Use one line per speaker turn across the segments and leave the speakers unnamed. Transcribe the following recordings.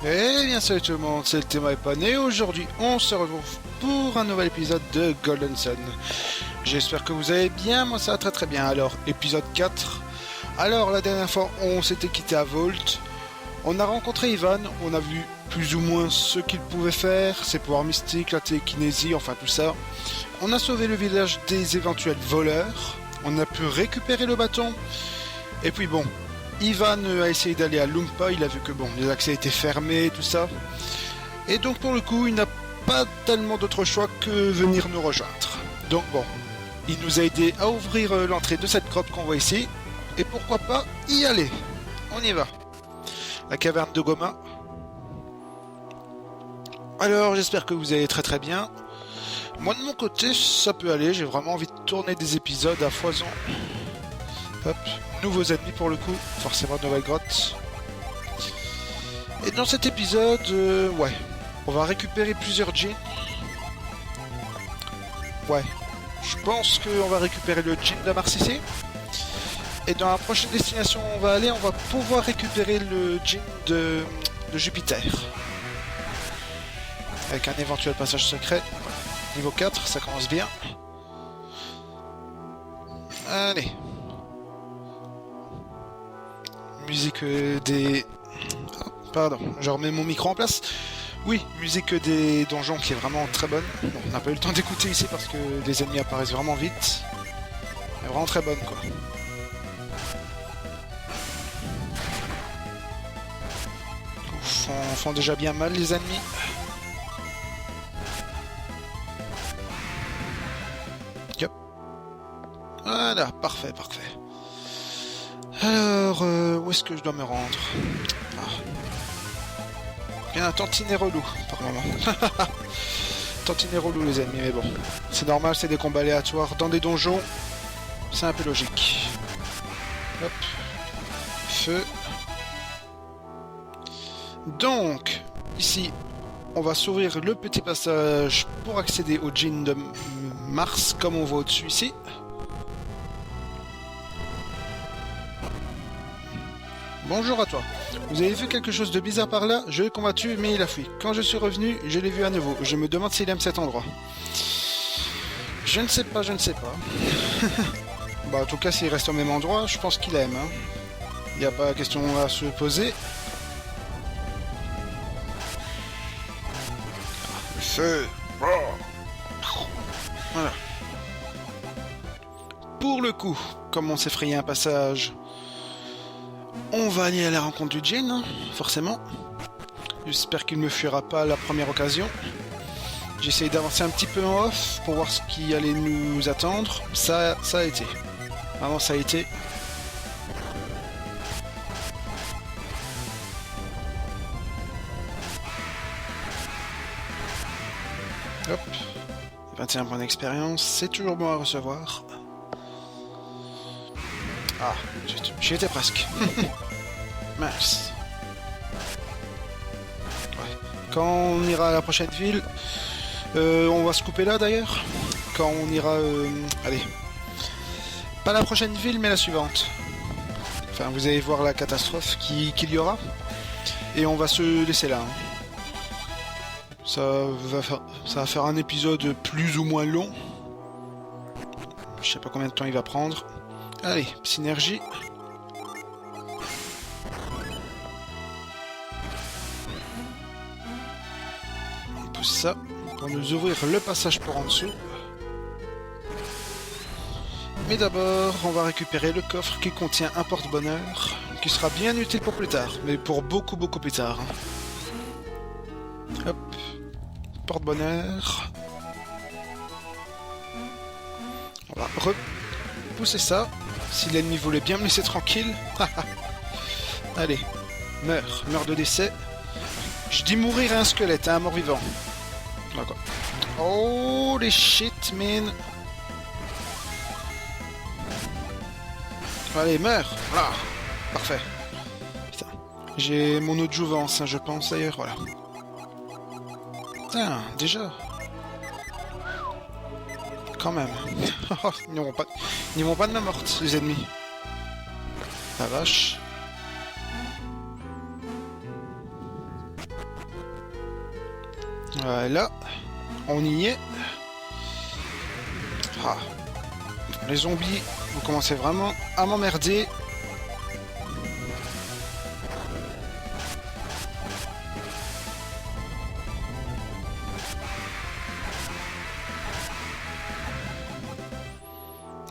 Eh bien salut tout le monde, c'est le Théma Epon et aujourd'hui on se retrouve pour un nouvel épisode de Golden Sun. J'espère que vous allez bien, moi ça va très très bien. Alors, épisode 4. Alors la dernière fois on s'était quitté à Vault. On a rencontré Ivan, on a vu plus ou moins ce qu'il pouvait faire, ses pouvoirs mystiques, la télékinésie, enfin tout ça. On a sauvé le village des éventuels voleurs, on a pu récupérer le bâton. Et puis bon, Ivan a essayé d'aller à Lumpa, il a vu que bon, les accès étaient fermés, tout ça. Et donc pour le coup, il n'a pas tellement d'autre choix que venir nous rejoindre. Donc bon, il nous a aidé à ouvrir l'entrée de cette grotte qu'on voit ici. Et pourquoi pas y aller. On y va. La caverne de Goma. Alors j'espère que vous allez très très bien. Moi de mon côté, ça peut aller, j'ai vraiment envie de tourner des épisodes à foison. Hop, nouveaux ennemis pour le coup, forcément nouvelle grotte. Et dans cet épisode, ouais, on va récupérer plusieurs djinns. Ouais, je pense qu'on va récupérer le djinn de Marcissé. Et dans la prochaine destination où on va aller, on va pouvoir récupérer le djinn de Jupiter. Avec un éventuel passage secret. Niveau 4, ça commence bien. Allez. Musique des... Oh, pardon, je remets mon micro en place. Oui, musique des donjons qui est vraiment très bonne. Bon, on n'a pas eu le temps d'écouter ici parce que les ennemis apparaissent vraiment vite. Elle est vraiment très bonne quoi. Ils font déjà bien mal les ennemis. Yep. Voilà, parfait, parfait. Alors, où est-ce que je dois me rendre? Bien un tantinet relou, par moment. Tantinet relou les ennemis, mais bon. C'est normal, c'est des combats aléatoires. Dans des donjons, c'est un peu logique. Hop. Feu. Donc, ici, on va s'ouvrir le petit passage pour accéder au djinn de Mars, comme on voit au-dessus ici. Bonjour à toi. Vous avez vu quelque chose de bizarre par là? Je l'ai combattu, mais il a fui. Quand je suis revenu, je l'ai vu à nouveau. Je me demande s'il aime cet endroit. Je ne sais pas, je ne sais pas. Bah, en tout cas, s'il reste au même endroit, je pense qu'il aime. Il n'y a pas question à se poser. Le feu. Voilà. Pour le coup, comme on s'est frayé un passage... On va aller à la rencontre du djinn, hein, forcément. J'espère qu'il ne me fuira pas à la première occasion. J'essaye d'avancer un petit peu en off pour voir ce qui allait nous attendre. Ça a été. Vraiment, ça a été. Hop. 21 points d'expérience, c'est toujours bon à recevoir. Ah, j'y étais presque. Mince. Ouais. Quand on ira à la prochaine ville, on va se couper là d'ailleurs. Quand on ira... allez. Pas la prochaine ville, mais la suivante. Enfin, vous allez voir la catastrophe qu'il y aura. Et on va se laisser là. Hein. Ça va faire un épisode plus ou moins long. Je sais pas combien de temps il va prendre. Allez, synergie. On pousse ça pour nous ouvrir le passage pour en dessous. Mais d'abord, on va récupérer le coffre qui contient un porte-bonheur, qui sera bien utile pour plus tard, mais pour beaucoup plus tard. Hop, porte-bonheur. On va repousser ça. Si l'ennemi voulait bien me laisser tranquille. Allez, meurs de décès. Je dis mourir à un squelette, à un mort-vivant. D'accord. Oh les shit, man. Allez, meurs. Voilà. Parfait. Putain. J'ai mon autre jouvence, hein, je pense d'ailleurs, voilà. Putain, déjà. Quand même. Ils n'iront pas de ma morte, les ennemis. La vache. Voilà. On y est. Ah. Les zombies, vous commencez vraiment à m'emmerder.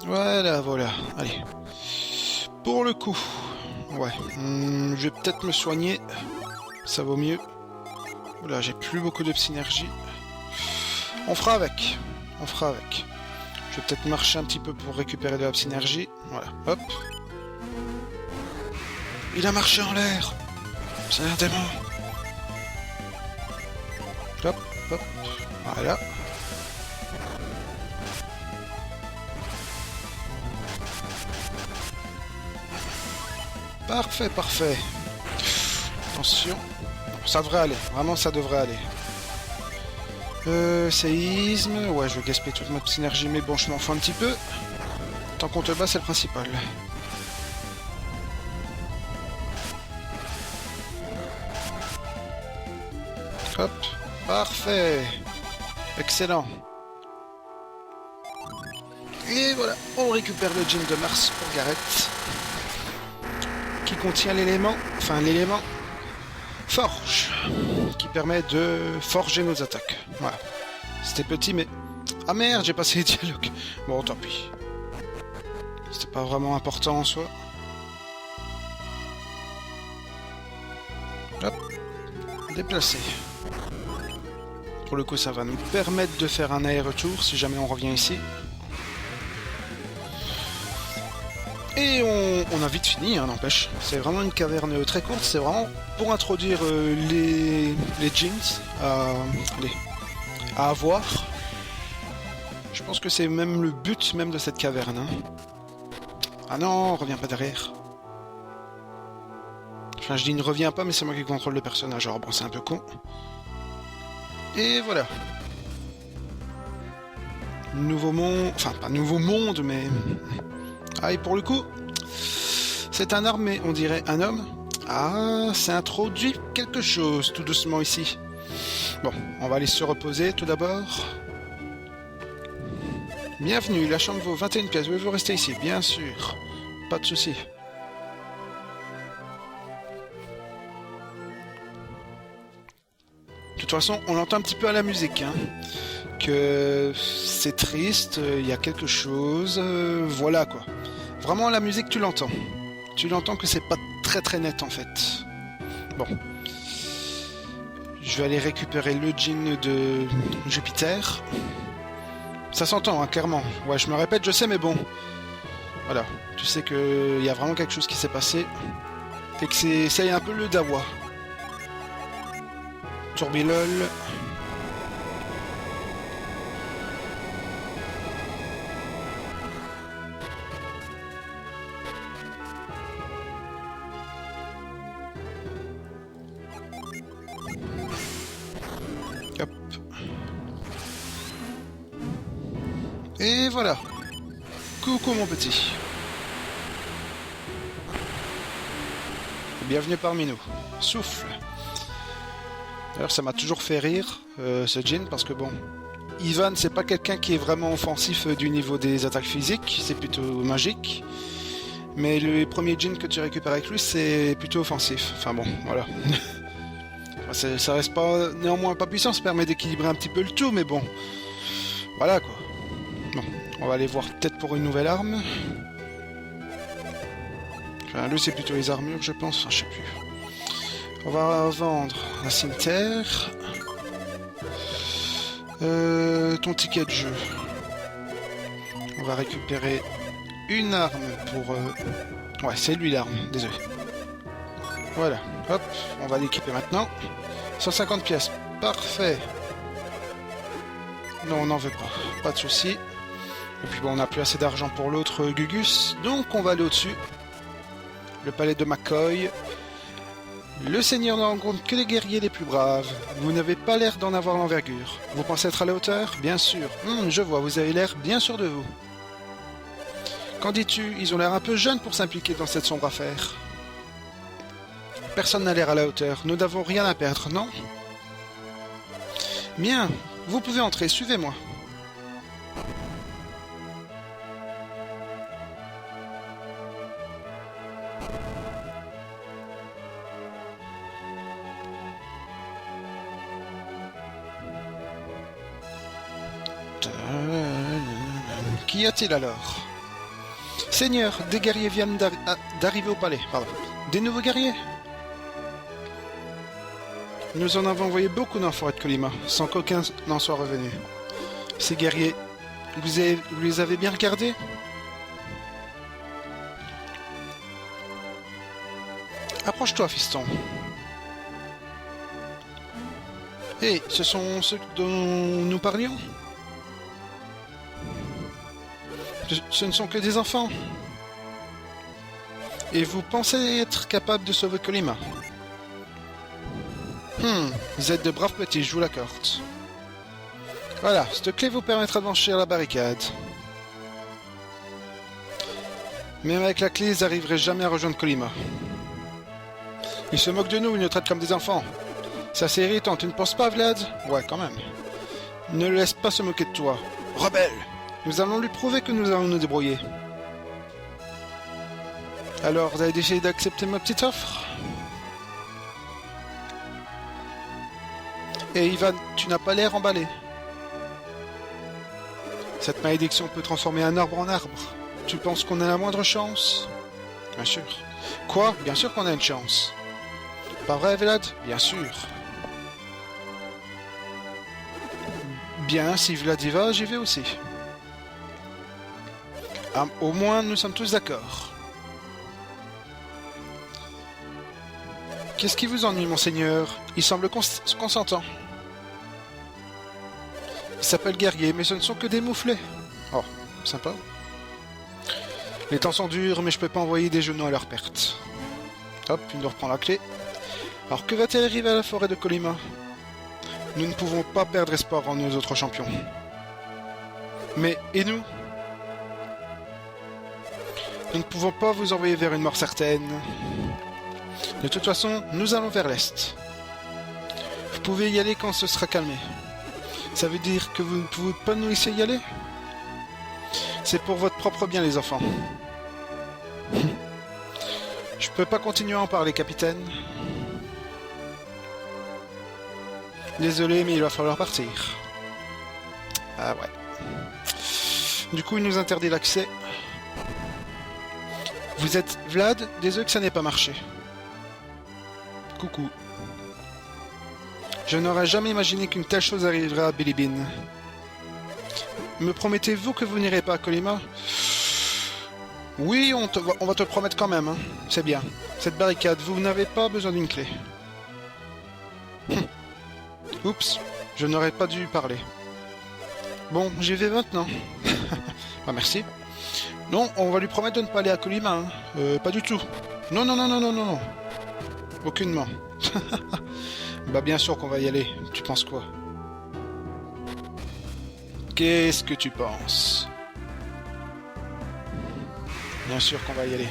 Voilà. Allez. Pour le coup. Ouais. Je vais peut-être me soigner. Ça vaut mieux. Oula, j'ai plus beaucoup de synergie. On fera avec. Je vais peut-être marcher un petit peu pour récupérer de la synergie. Voilà, hop. Il a marché en l'air. C'est un démon. Hop. Voilà. Parfait. Attention. Ça devrait aller. Vraiment, ça devrait aller. Séisme. Ouais, je vais gaspiller toute ma synergie, mais bon, je m'en fous un petit peu. Tant qu'on te bat, c'est le principal. Hop. Parfait. Excellent. Et voilà, on récupère le Djinn de Mars pour Gareth. Qui contient l'élément Forge, qui permet de forger nos attaques. Voilà. C'était petit, mais... Ah merde, j'ai passé les dialogues. Bon, tant pis. C'était pas vraiment important en soi. Hop. Déplacer. Pour le coup, ça va nous permettre de faire un aller-retour si jamais on revient ici. Et on a vite fini, hein, n'empêche. C'est vraiment une caverne très courte, c'est vraiment pour introduire les djinns à avoir. Je pense que c'est même le but même de cette caverne. Hein. Ah non, reviens pas derrière. Enfin, je dis ne reviens pas, mais c'est moi qui contrôle le personnage. Alors bon, c'est un peu con. Et voilà. Nouveau monde... Enfin, pas nouveau monde, mais... Ah, et pour le coup, c'est un armé, on dirait un homme. Ah, c'est introduit quelque chose tout doucement ici. Bon, on va aller se reposer tout d'abord. Bienvenue, la chambre vaut 21 pièces. Voulez-vous rester ici? Bien sûr, pas de souci. De toute façon, on entend un petit peu à la musique, hein, que c'est triste, il y a quelque chose, voilà quoi. Vraiment, la musique, tu l'entends. Tu l'entends que c'est pas très net en fait. Bon. Je vais aller récupérer le djinn de Jupiter. Ça s'entend, hein, clairement. Ouais, je me répète, je sais, mais bon. Voilà. Tu sais qu'il y a vraiment quelque chose qui s'est passé. Et que c'est un peu le dawa. Tourbilol. Hop. Et voilà. Coucou mon petit. Bienvenue parmi nous. Souffle. D'ailleurs, ça m'a toujours fait rire, ce djinn, parce que bon, Ivan, c'est pas quelqu'un qui est vraiment offensif du niveau des attaques physiques, c'est plutôt magique. Mais le premier djinn que tu récupères avec lui, c'est plutôt offensif. Enfin bon, voilà. Ça reste pas néanmoins pas puissant, ça permet d'équilibrer un petit peu le tout, mais bon. Voilà quoi. Bon, on va aller voir peut-être pour une nouvelle arme. Enfin, lui, c'est plutôt les armures, je pense. Enfin, je sais plus. On va vendre un cimetière. Ton ticket de jeu. On va récupérer une arme pour... Ouais, c'est lui l'arme, désolé. Voilà, hop, on va l'équiper maintenant. 150 pièces, parfait. Non, on n'en veut pas, pas de souci. Et puis bon, on n'a plus assez d'argent pour l'autre Gugus, donc on va aller au-dessus. Le palais de McCoy. Le seigneur ne rencontre que les guerriers les plus braves. Vous n'avez pas l'air d'en avoir l'envergure. Vous pensez être à la hauteur? Bien sûr. Je vois, vous avez l'air bien sûr de vous. Qu'en dis-tu? Ils ont l'air un peu jeunes pour s'impliquer dans cette sombre affaire. Personne n'a l'air à la hauteur. Nous n'avons rien à perdre, non? Bien, vous pouvez entrer, suivez-moi. Qu'y a-t-il alors? Seigneur, des guerriers viennent d'arriver au palais. Pardon. Des nouveaux guerriers? Nous en avons envoyé beaucoup dans la forêt de Colima, sans qu'aucun n'en soit revenu. Ces guerriers, vous les avez bien regardés? Approche-toi, fiston. Hé, ce sont ceux dont nous parlions? Ce ne sont que des enfants. Et vous pensez être capable de sauver Colima? Vous êtes de braves petits, je vous l'accorde. Voilà, cette clé vous permettra de franchir la barricade. Même avec la clé, ils n'arriveraient jamais à rejoindre Colima. Ils se moquent de nous, ils nous traitent comme des enfants. C'est assez irritant, tu ne penses pas, Vlad? Ouais, quand même. Ne le laisse pas se moquer de toi. Rebelle! Nous allons lui prouver que nous allons nous débrouiller. Alors, vous avez décidé d'accepter ma petite offre? Et Ivan, tu n'as pas l'air emballé. Cette malédiction peut transformer un arbre en arbre. Tu penses qu'on a la moindre chance? Bien sûr. Quoi? Bien sûr qu'on a une chance. Pas vrai, Vlad? Bien sûr. Bien, si Vlad y va, j'y vais aussi. Ah, au moins, nous sommes tous d'accord. Qu'est-ce qui vous ennuie, monseigneur? Il semble consentant. Il s'appelle guerrier, mais ce ne sont que des mouflets. Oh, sympa. Les temps sont durs, mais je peux pas envoyer des genoux à leur perte. Hop, il nous reprend la clé. Alors, que va-t-il arriver à la forêt de Colima? Nous ne pouvons pas perdre espoir en nos autres champions. Mais, et nous? Nous ne pouvons pas vous envoyer vers une mort certaine. De toute façon, nous allons vers l'est. Vous pouvez y aller quand ce sera calmé. Ça veut dire que vous ne pouvez pas nous laisser y aller? C'est pour votre propre bien, les enfants. Je peux pas continuer à en parler, capitaine. Désolé, mais il va falloir partir. Ah ouais. Du coup, il nous interdit l'accès. Vous êtes Vlad? Désolé que ça n'ait pas marché. Coucou. Je n'aurais jamais imaginé qu'une telle chose arriverait à Bilibin. Me promettez-vous que vous n'irez pas à Colima? Oui, on va te le promettre quand même. Hein. C'est bien. Cette barricade, vous n'avez pas besoin d'une clé. Oups, je n'aurais pas dû parler. Bon, j'y vais maintenant. Ah, merci. Non, on va lui promettre de ne pas aller à Colima. Hein. Pas du tout. Non, non, non, non, non, non, non. Aucunement. Bah bien sûr qu'on va y aller. Tu penses quoi? Qu'est-ce que tu penses? Bien sûr qu'on va y aller.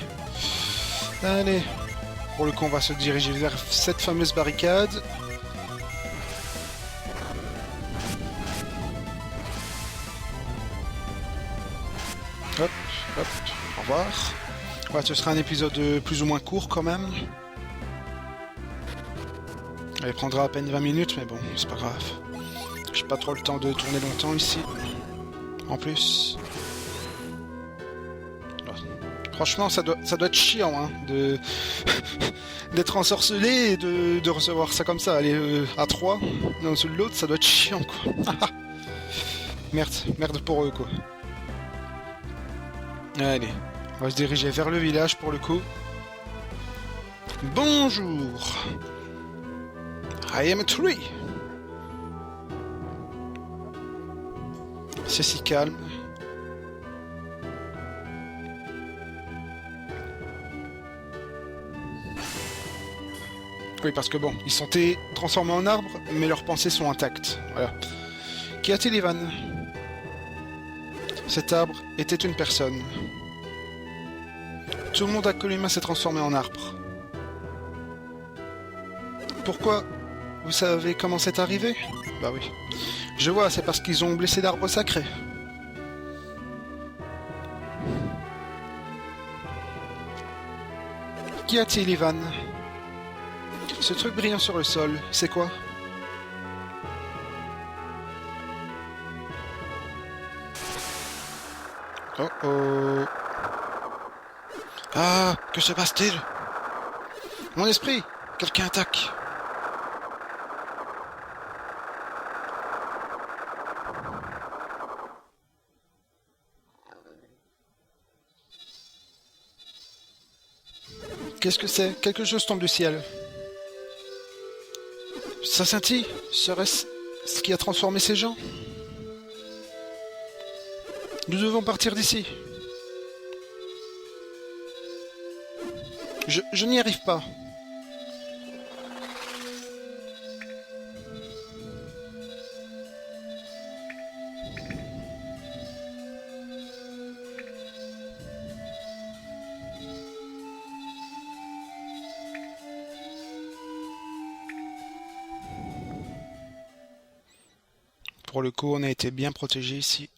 Allez. Pour le coup, on va se diriger vers cette fameuse barricade. Hop, hop, au revoir. Ouais, ce sera un épisode plus ou moins court quand même. Il prendra à peine 20 minutes, mais bon, c'est pas grave. J'ai pas trop le temps de tourner longtemps ici. En plus. Franchement, ça doit être chiant, hein, d'être ensorcelé et de recevoir ça comme ça. Aller à 3 l'un sous l'autre, ça doit être chiant, quoi. Merde pour eux, quoi. Allez, on va se diriger vers le village pour le coup. Bonjour. I am a tree. C'est si calme. Oui, parce que bon, ils sont transformés en arbres, mais leurs pensées sont intactes. Voilà. Qu'y a-t-il, Ivan? Cet arbre était une personne. Tout le monde à Colima s'est transformé en arbre. Pourquoi? Vous savez comment c'est arrivé? Bah oui. Je vois, c'est parce qu'ils ont blessé l'arbre sacré. Qu'y a-t-il, Ivan? Ce truc brillant sur le sol, c'est quoi? Oh oh. Ah, que se passe-t-il? Mon esprit! Quelqu'un attaque! Qu'est-ce que c'est? Quelque chose tombe du ciel. Ça scintille? Serait-ce ce qui a transformé ces gens? Nous devons partir d'ici. Je n'y arrive pas. Pour le coup, on a été bien protégés ici.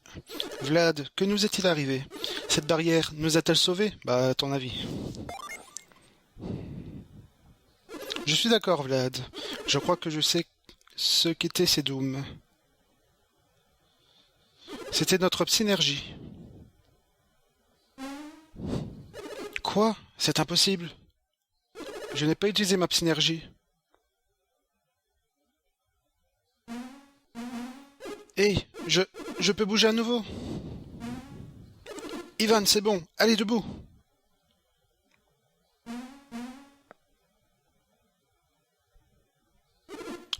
Vlad, que nous est-il arrivé? Cette barrière nous a-t-elle sauvés? Bah, à ton avis. Je suis d'accord, Vlad. Je crois que je sais ce qu'étaient ces dooms. C'était notre synergie. Quoi? C'est impossible. Je n'ai pas utilisé ma synergie. Hé, je peux bouger à nouveau. Ivan, c'est bon, allez debout.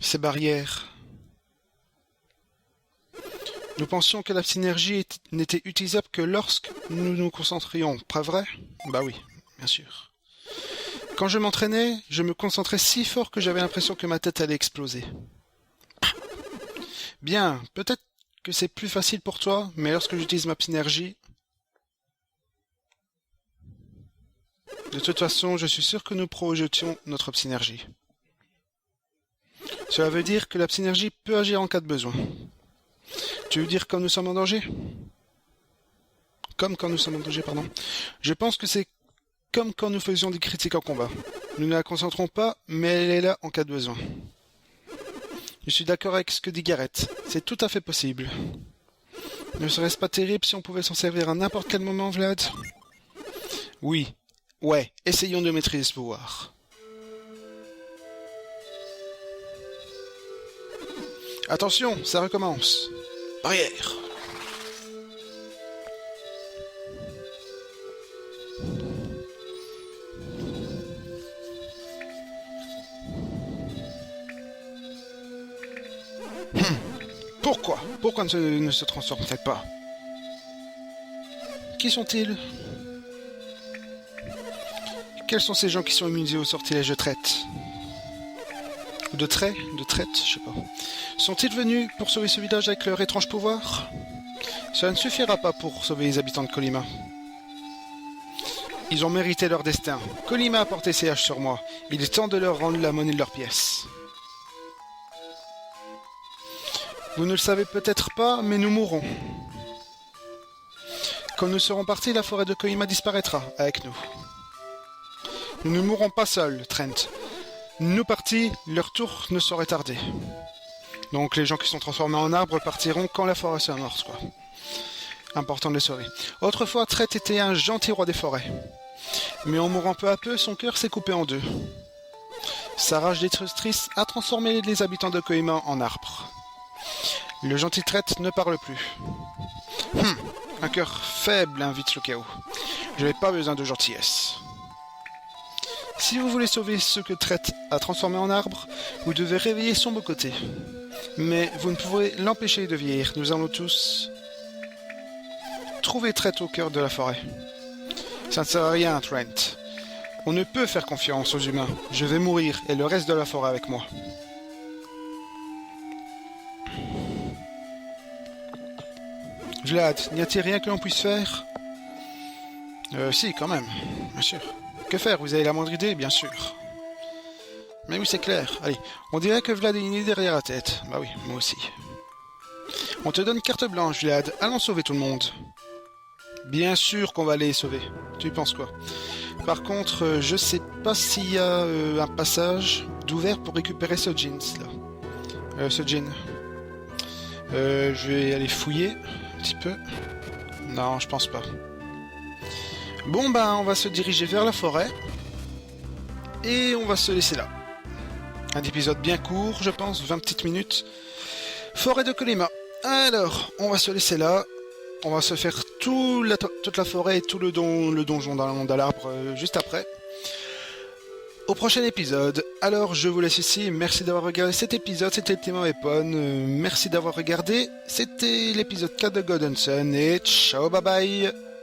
Ces barrières. Nous pensions que la synergie n'était utilisable que lorsque nous nous concentrions, pas vrai? Bah oui, bien sûr. Quand je m'entraînais, je me concentrais si fort que j'avais l'impression que ma tête allait exploser. Bien, peut-être que c'est plus facile pour toi, mais lorsque j'utilise ma synergie... De toute façon, je suis sûr que nous projetions notre synergie. Cela veut dire que la synergie peut agir en cas de besoin. Tu veux dire quand nous sommes en danger? Comme quand nous sommes en danger, pardon. Je pense que c'est comme quand nous faisions des critiques en combat. Nous ne la concentrons pas, mais elle est là en cas de besoin. Je suis d'accord avec ce que dit Garrett. C'est tout à fait possible. Ne serait-ce pas terrible si on pouvait s'en servir à n'importe quel moment, Vlad? Oui. Ouais, essayons de maîtriser ce pouvoir. Attention, ça recommence. Barrière. Pourquoi? Pourquoi ne se transforme-t-elle pas? Qui sont-ils? Quels sont ces gens qui sont immunisés au sortilège de traite? Ou de trait? De traite? Je sais pas. Sont-ils venus pour sauver ce village avec leur étrange pouvoir? Cela ne suffira pas pour sauver les habitants de Colima. Ils ont mérité leur destin. Colima a porté ses haches sur moi. Il est temps de leur rendre la monnaie de leurs pièces. Vous ne le savez peut-être pas, mais nous mourrons. Quand nous serons partis, la forêt de Colima disparaîtra avec nous. Nous ne mourrons pas seuls, Trent. Nous partis, leur tour ne saurait tarder. Donc les gens qui sont transformés en arbres partiront quand la forêt sera morte, quoi. Important de les sauver. Autrefois, Trent était un gentil roi des forêts. Mais en mourant peu à peu, son cœur s'est coupé en deux. Sa rage destructrice a transformé les habitants de Colima en arbres. Le gentil Trent ne parle plus. Un cœur faible invite le chaos. Je n'ai pas besoin de gentillesse. Si vous voulez sauver ce que Trent a transformé en arbre, vous devez réveiller son beau côté. Mais vous ne pouvez l'empêcher de vieillir. Nous allons tous trouver Trent au cœur de la forêt. Ça ne sert à rien, Trent. On ne peut faire confiance aux humains. Je vais mourir et le reste de la forêt avec moi. Vlad, n'y a-t-il rien que l'on puisse faire? Si, quand même, bien sûr. Que faire? Vous avez la moindre idée? Bien sûr. Mais oui, c'est clair. Allez, on dirait que Vlad a une idée derrière la tête. Bah oui, moi aussi. On te donne carte blanche, Vlad. Allons sauver tout le monde. Bien sûr qu'on va aller les sauver. Tu penses quoi? Par contre, je sais pas s'il y a un passage d'ouvert pour récupérer ce jeans là. Ce jean. Je vais aller fouiller un petit peu. Non, je pense pas. Bon bah, on va se diriger vers la forêt. Et on va se laisser là. Un épisode bien court, je pense, 20 petites minutes. Forêt de Colima. Alors, on va se laisser là. On va se faire toute la forêt et tout le donjon dans le monde à l'arbre juste après. Au prochain épisode. Alors, je vous laisse ici. Merci d'avoir regardé cet épisode. C'était Team Weapon. Merci d'avoir regardé. C'était l'épisode 4 de Golden Sun. Et ciao, bye bye.